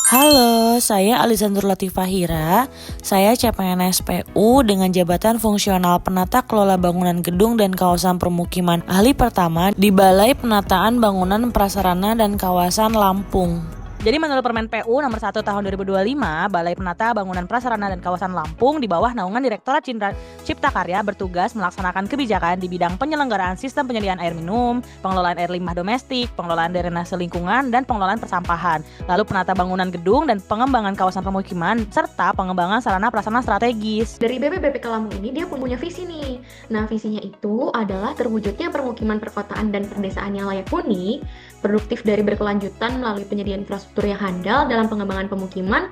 Halo, saya Alizandur Latifahira. Saya CPNS PU dengan jabatan fungsional penata kelola bangunan gedung dan kawasan permukiman ahli pertama di Balai Penataan Bangunan Prasarana dan Kawasan Lampung. Jadi menurut Permen PU nomor 1 tahun 2025, Balai Penata Bangunan Prasarana dan Kawasan Lampung di bawah naungan Direktorat Cipta Karya bertugas melaksanakan kebijakan di bidang penyelenggaraan sistem penyediaan air minum, pengelolaan air limbah domestik, pengelolaan drainase lingkungan, dan pengelolaan persampahan. Lalu penata bangunan gedung dan pengembangan kawasan permukiman, serta pengembangan sarana prasarana strategis. Dari BPBPK Lampung ini dia punya visi nih. Nah, visinya itu adalah terwujudnya permukiman perkotaan dan perdesaan yang layak huni, produktif dari berkelanjutan melalui penyediaan infrastruktur yang handal dalam pengembangan pemukiman,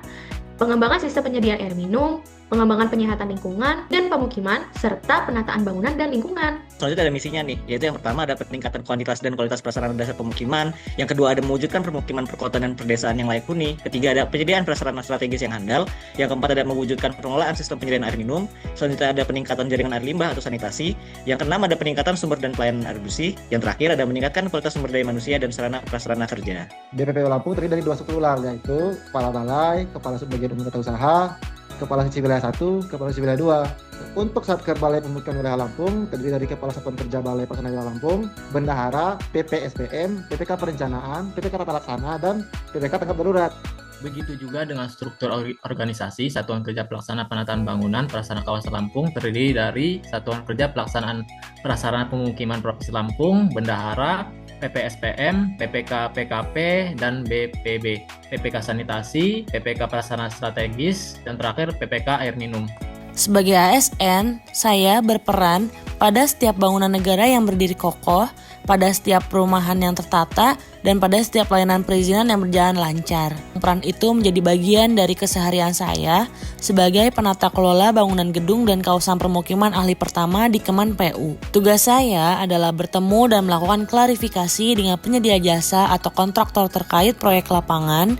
pengembangan sistem penyediaan air minum, pengembangan penyihatan lingkungan dan pemukiman, serta penataan bangunan dan lingkungan. Selanjutnya ada misinya nih, yaitu yang pertama ada peningkatan kuantitas dan kualitas prasarana dasar pemukiman, yang kedua ada mewujudkan permukiman perkotaan dan perdesaan yang layak huni, ketiga ada penyediaan prasarana strategis yang handal, yang keempat ada mewujudkan pengelolaan sistem penyediaan air minum, selanjutnya ada peningkatan jaringan air limbah atau sanitasi, yang keenam ada peningkatan sumber dan pelayanan air bersih, yang terakhir ada meningkatkan kualitas sumber daya manusia dan sarana prasarana kerja. BPPU Lampung terdiri dari 2 struktural, yaitu Kepala Balai, Kepala Subbagian Umum Tata Usaha, Kepala Sisi Wilayah 1, Kepala Sisi Wilayah 2. Untuk Satker Balai Pemukiman Wilayah Lampung terdiri dari Kepala Satuan Kerja Balai Pelaksana Wilayah Lampung, Bendahara, PPSPM, PPK Perencanaan, PPK Tata Laksana, dan PPK Tanggap Darurat. Begitu juga dengan struktur organisasi Satuan Kerja Pelaksana Penataan Bangunan Prasarana Kawasan Lampung terdiri dari Satuan Kerja Pelaksanaan Prasarana Pemukiman Provinsi Lampung, Bendahara, PPSPM, PPK PKP, dan BPB, PPK Sanitasi, PPK Prasarana Strategis, dan terakhir PPK Air Minum. Sebagai ASN, saya berperan pada setiap bangunan negara yang berdiri kokoh, pada setiap perumahan yang tertata, dan pada setiap pelayanan perizinan yang berjalan lancar. Peran itu menjadi bagian dari keseharian saya sebagai penata kelola bangunan gedung dan kawasan permukiman ahli pertama di Kemen PU. Tugas saya adalah bertemu dan melakukan klarifikasi dengan penyedia jasa atau kontraktor terkait proyek lapangan,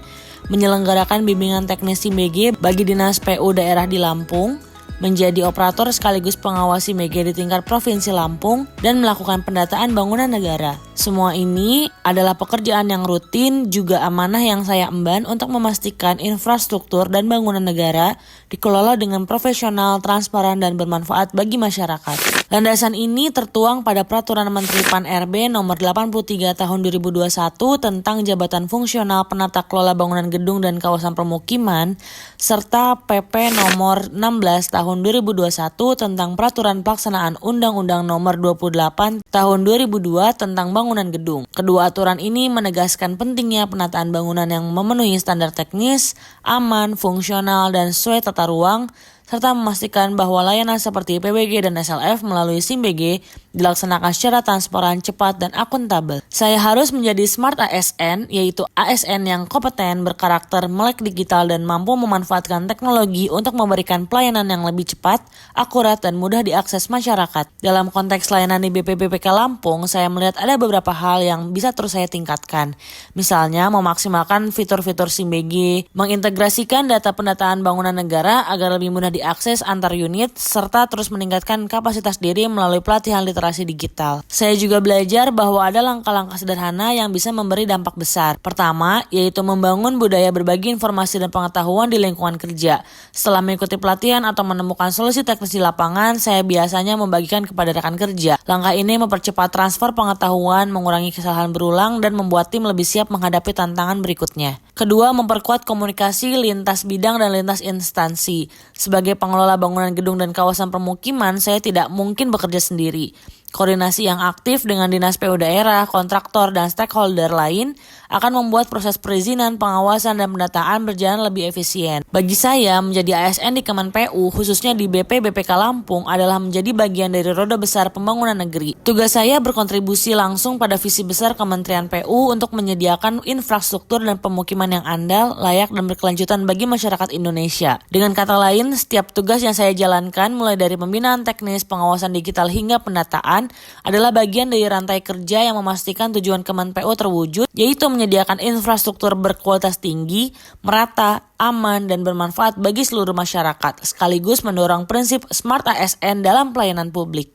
menyelenggarakan bimbingan teknis SIMBG bagi Dinas PU daerah di Lampung, menjadi operator sekaligus pengawas SIMBG di tingkat Provinsi Lampung, dan melakukan pendataan bangunan negara. Semua ini adalah pekerjaan yang rutin, juga amanah yang saya emban untuk memastikan infrastruktur dan bangunan negara dikelola dengan profesional, transparan, dan bermanfaat bagi masyarakat. Landasan ini tertuang pada Peraturan Menteri Pan-RB Nomor 83 Tahun 2021 tentang Jabatan Fungsional Penata Kelola Bangunan Gedung dan Kawasan Permukiman, serta PP Nomor 16 Tahun 2021 tentang Peraturan Pelaksanaan Undang-Undang Nomor 28 Tahun 2002 tentang bangunan gedung. Kedua aturan ini menegaskan pentingnya penataan bangunan yang memenuhi standar teknis, aman, fungsional, dan sesuai tata ruang, serta memastikan bahwa layanan seperti PBG dan SLF melalui SIMBG dilaksanakan secara transparan, cepat, dan akuntabel. Saya harus menjadi smart ASN, yaitu ASN yang kompeten, berkarakter, melek digital, dan mampu memanfaatkan teknologi untuk memberikan pelayanan yang lebih cepat, akurat, dan mudah diakses masyarakat. Dalam konteks layanan di BPBPK Lampung, saya melihat ada beberapa hal yang bisa terus saya tingkatkan. Misalnya, memaksimalkan fitur-fitur SIMBG, mengintegrasikan data pendataan bangunan negara agar lebih mudah diakses antar unit, serta terus meningkatkan kapasitas diri melalui pelatihan literasi digital. Saya juga belajar bahwa ada langkah-langkah sederhana yang bisa memberi dampak besar. Pertama, yaitu membangun budaya berbagi informasi dan pengetahuan di lingkungan kerja. Setelah mengikuti pelatihan atau menemukan solusi teknis di lapangan, saya biasanya membagikan kepada rekan kerja. Langkah ini mempercepat transfer pengetahuan, mengurangi kesalahan berulang, dan membuat tim lebih siap menghadapi tantangan berikutnya. Kedua, memperkuat komunikasi lintas bidang dan lintas instansi. Sebagai pengelola bangunan gedung dan kawasan permukiman, saya tidak mungkin bekerja sendiri. Koordinasi yang aktif dengan dinas PU daerah, kontraktor, dan stakeholder lain akan membuat proses perizinan, pengawasan, dan pendataan berjalan lebih efisien. Bagi saya, menjadi ASN di Kemen PU, khususnya di BPBPK Lampung, adalah menjadi bagian dari roda besar pembangunan negeri. Tugas saya berkontribusi langsung pada visi besar Kementerian PU untuk menyediakan infrastruktur dan pemukiman yang andal, layak, dan berkelanjutan bagi masyarakat Indonesia. Dengan kata lain, setiap tugas yang saya jalankan, mulai dari pembinaan teknis, pengawasan digital, hingga pendataan, adalah bagian dari rantai kerja yang memastikan tujuan Kemen PU terwujud, yaitu menyediakan infrastruktur berkualitas tinggi, merata, aman, dan bermanfaat bagi seluruh masyarakat, sekaligus mendorong prinsip Smart ASN dalam pelayanan publik.